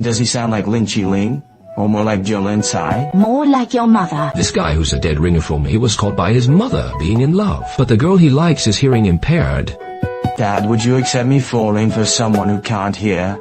Does he sound like Lin Chi-ling? Or more like Jolin Tsai? More like your mother. This guy who's a dead ringer for me was caught by his mother being in love. But the girl he likes is hearing impaired. Dad, would you accept me falling for someone who can't hear?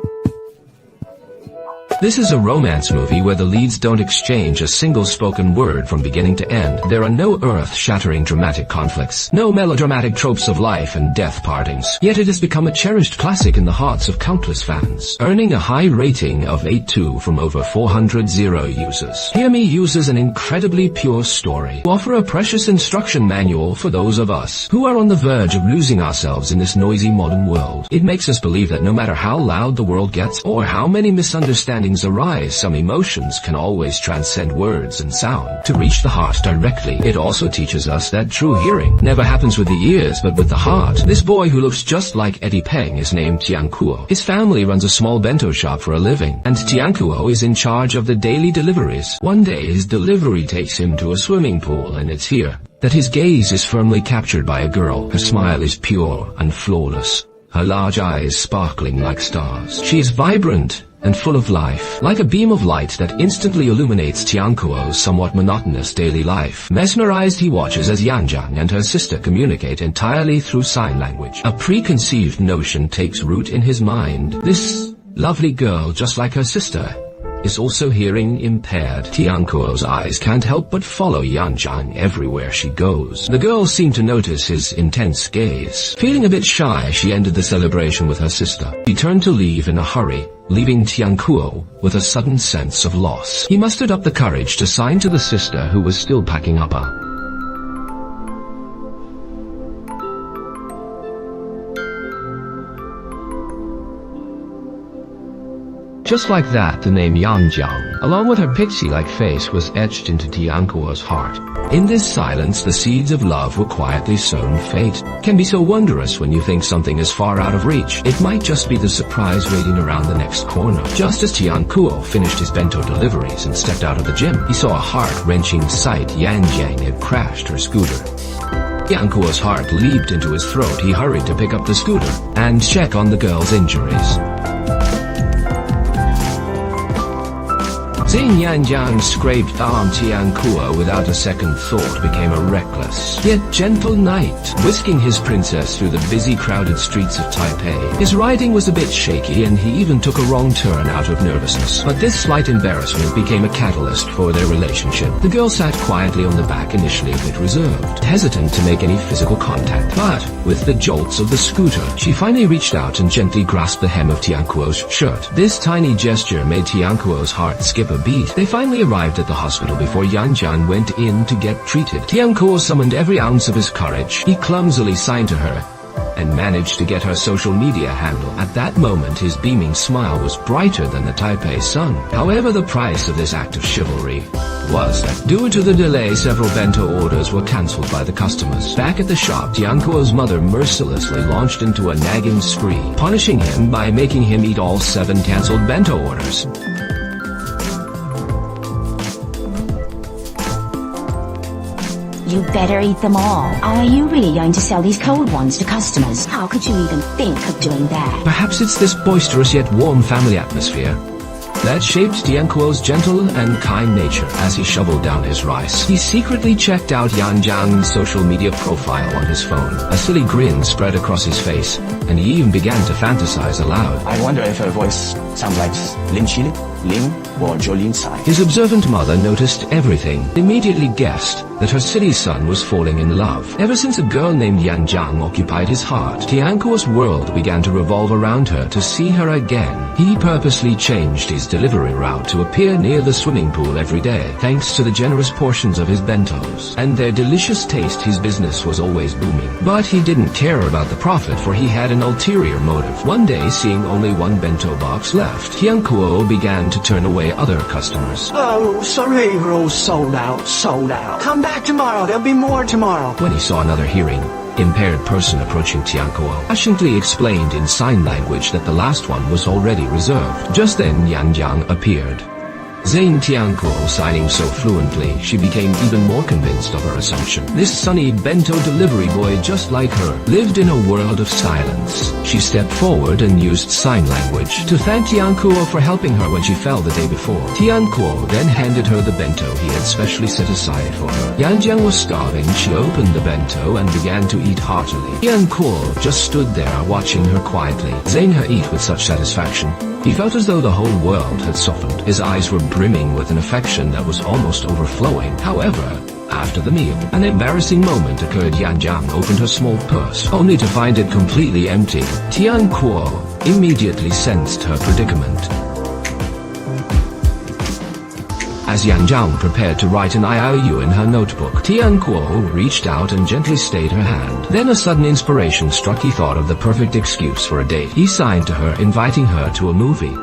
This is a romance movie where the leads don't exchange a single spoken word from beginning to end. There are no earth-shattering dramatic conflicts, no melodramatic tropes of life and death partings. Yet it has become a cherished classic in the hearts of countless fans, earning a high rating of 8.2 from over 400 users. Hear Me uses an incredibly pure story to offer a precious instruction manual for those of us who are on the verge of losing ourselves in this noisy modern world. It makes us believe that no matter how loud the world gets or how many misunderstandings arise, some emotions can always transcend words and sound to reach the heart directly. It also teaches us that true hearing never happens with the ears but with the heart. This boy who looks just like Eddie Peng is named Tiankuo. His family runs a small bento shop for a living, and Tiankuo is in charge of the daily deliveries. One day his delivery takes him to a swimming pool, and it's here that his gaze is firmly captured by a girl. Her smile is pure and flawless, her large eyes sparkling like stars. She is vibrant and full of life, like a beam of light that instantly illuminates Tiankuo's somewhat monotonous daily life. Mesmerized, he watches as Yanjiang and her sister communicate entirely through sign language. A preconceived notion takes root in his mind. This lovely girl, just like her sister, is also hearing impaired. Tiankuo's eyes can't help but follow Yanjiang everywhere she goes. The girl seemed to notice his intense gaze. Feeling a bit shy, she ended the celebration with her sister. She turned to leave in a hurry, leaving Tiankuo with a sudden sense of loss. He mustered up the courage to sign to the sister who was still packing up her. Just like that, the name Yanjiang, along with her pixie-like face, was etched into Tiankuo's heart. In this silence, the seeds of love were quietly sown. Fate can be so wondrous when you think something is far out of reach. It might just be the surprise waiting around the next corner. Just as Tiankuo finished his bento deliveries and stepped out of the gym, he saw a heart-wrenching sight. Yanjiang had crashed her scooter. Tiankuo's heart leaped into his throat. He hurried to pick up the scooter and check on the girl's injuries. Seeing Yanjiang's scraped arm, Tiankuo, without a second thought, became a reckless yet gentle knight, whisking his princess through the busy, crowded streets of Taipei. His riding was a bit shaky, and he even took a wrong turn out of nervousness. But this slight embarrassment became a catalyst for their relationship. The girl sat quietly on the back, initially a bit reserved, hesitant to make any physical contact. But with the jolts of the scooter, she finally reached out and gently grasped the hem of Tiankuo's shirt. This tiny gesture made Tiankuo's heart skip a beat. They finally arrived at the hospital before Yanjiang went in to get treated. Tiankuo summoned every ounce of his courage. He clumsily signed to her and managed to get her social media handle. At that moment, his beaming smile was brighter than the Taipei sun. However, the price of this act of chivalry was that, due to the delay, several bento orders were cancelled by the customers. Back at the shop, Tiankuo's mother mercilessly launched into a nagging spree, punishing him by making him eat all 7 cancelled bento orders. You better eat them all. Are you really going to sell these cold ones to customers? How could you even think of doing that? Perhaps it's this boisterous yet warm family atmosphere that shaped Tiankuo's gentle and kind nature. As he shoveled down his rice, he secretly checked out Yanjiang's social media profile on his phone. A silly grin spread across his face, and he even began to fantasize aloud. I wonder if her voice sounds like Lin Chi-ling, Ling, or Jolin Tsai. His observant mother noticed everything, immediately guessed that her city son was falling in love. Ever since a girl named Yanjiang occupied his heart, Tiankuo's world began to revolve around her. To see her again, he purposely changed his delivery route to appear near the swimming pool every day. Thanks to the generous portions of his bentos and their delicious taste, his business was always booming. But he didn't care about the profit, for he had an ulterior motive. One day, seeing only 1 bento box left, Tiankuo began to turn away other customers. Oh, sorry, we're all sold out, sold out. Come back tomorrow, there'll be more tomorrow. When he saw another hearing-impaired person approaching Tiankuo, passionately explained in sign language that the last one was already reserved. Just then, Yanjiang appeared. Zane Tiankuo signing so fluently, she became even more convinced of her assumption. This sunny bento delivery boy, just like her, lived in a world of silence. She stepped forward and used sign language to thank Tiankuo for helping her when she fell the day before. Tiankuo then handed her the bento he had specially set aside for her. Yanjiang was starving. She opened the bento and began to eat heartily. Tiankuo just stood there watching her quietly, seeing her eat with such satisfaction. He felt as though the whole world had softened. His eyes were brimming with an affection that was almost overflowing. However, after the meal, an embarrassing moment occurred. Yanjiang opened her small purse, only to find it completely empty. Tiankuo immediately sensed her predicament. As Yanjiang prepared to write an IOU in her notebook, Tiankuo reached out and gently stayed her hand. Then a sudden inspiration struck. He thought of the perfect excuse for a date. He signed to her, inviting her to a movie,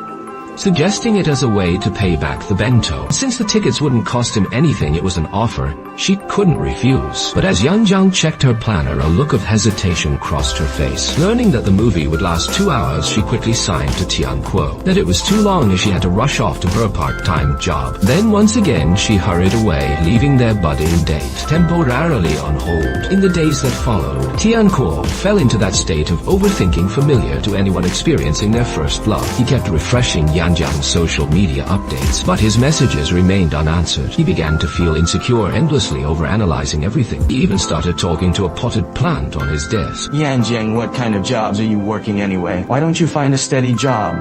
suggesting it as a way to pay back the bento. Since the tickets wouldn't cost him anything, it was an offer she couldn't refuse. But as Yanjiang checked her planner, a look of hesitation crossed her face. Learning that the movie would last 2 hours, she quickly signed to Tiankuo that it was too long as she had to rush off to her part-time job. Then once again she hurried away, leaving their budding date temporarily on hold. In the days that followed, Tiankuo fell into that state of overthinking familiar to anyone experiencing their first love. He kept refreshing Yanjiang's social media updates, but his messages remained unanswered. He began to feel insecure, endlessly overanalyzing everything. He even started talking to a potted plant on his desk. Yanjiang, what kind of jobs are you working anyway? Why don't you find a steady job?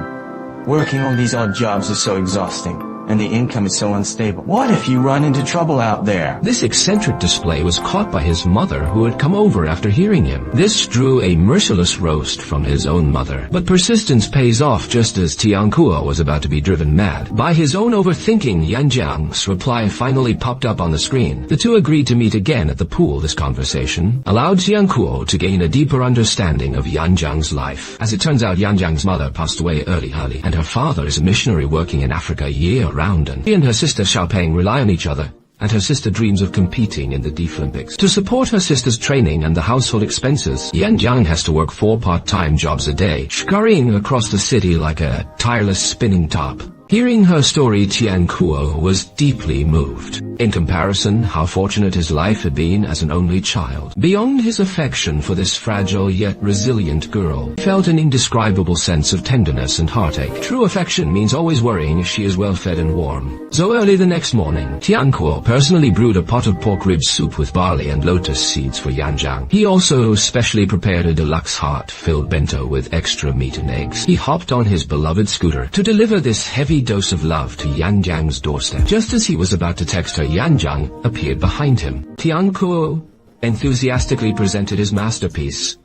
Working all these odd jobs is so exhausting, and the income is so unstable. What if you run into trouble out there? This eccentric display was caught by his mother, who had come over after hearing him. This drew a merciless roast from his own mother. But persistence pays off. Just as Tiankuo was about to be driven mad by his own overthinking, Yanjiang's reply finally popped up on the screen. The two agreed to meet again at the pool. This conversation allowed Tiankuo to gain a deeper understanding of Yanjiang's life. As it turns out, Yanjiang's mother passed away early, and her father is a missionary working in Africa year-round. She and her sister Xiaopeng rely on each other, and her sister dreams of competing in the Deaflympics. To support her sister's training and the household expenses, Yanjiang has to work 4 part-time jobs a day, scurrying across the city like a tireless spinning top. Hearing her story, Tiankuo was deeply moved. In comparison, how fortunate his life had been as an only child. Beyond his affection for this fragile yet resilient girl, he felt an indescribable sense of tenderness and heartache. True affection means always worrying if she is well fed and warm. So early the next morning, Tiankuo personally brewed a pot of pork rib soup with barley and lotus seeds for Yanjiang. He also specially prepared a deluxe heart-filled bento with extra meat and eggs. He hopped on his beloved scooter to deliver this heavy dose of love to Yanjiang's doorstep. Just as he was about to text her, Yanjiang appeared behind him. Tiankuo enthusiastically presented his masterpiece,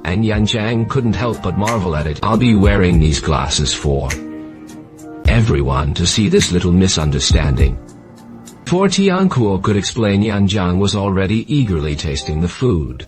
and Yanjiang couldn't help but marvel at it. "I'll be wearing these glasses for everyone to see this little misunderstanding." Before Tiankuo could explain, Yanjiang was already eagerly tasting the food,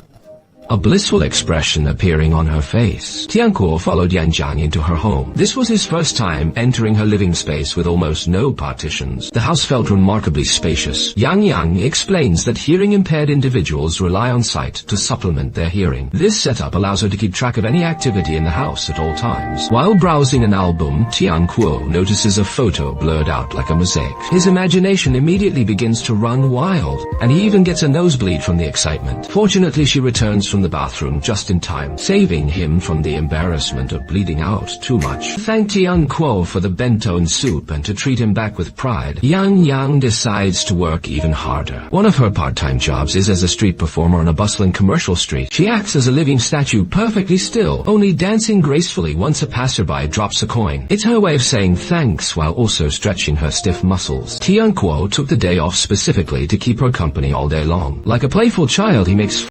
a blissful expression appearing on her face. Tiankuo followed Yanjiang into her home. This was his first time entering her living space with almost no partitions. The house felt remarkably spacious. Yang explains that hearing-impaired individuals rely on sight to supplement their hearing. This setup allows her to keep track of any activity in the house at all times. While browsing an album, Tiankuo notices a photo blurred out like a mosaic. His imagination immediately begins to run wild, and he even gets a nosebleed from the excitement. Fortunately, she returns from the bathroom just in time, saving him from the embarrassment of bleeding out too much. To thank Tiankuo for the bento and soup and to treat him back with pride, Yang decides to work even harder. One of her part-time jobs is as a street performer on a bustling commercial street. She acts as a living statue, perfectly still, only dancing gracefully once a passerby drops a coin. It's her way of saying thanks while also stretching her stiff muscles. Tiankuo took the day off specifically to keep her company all day long. Like a playful child, he makes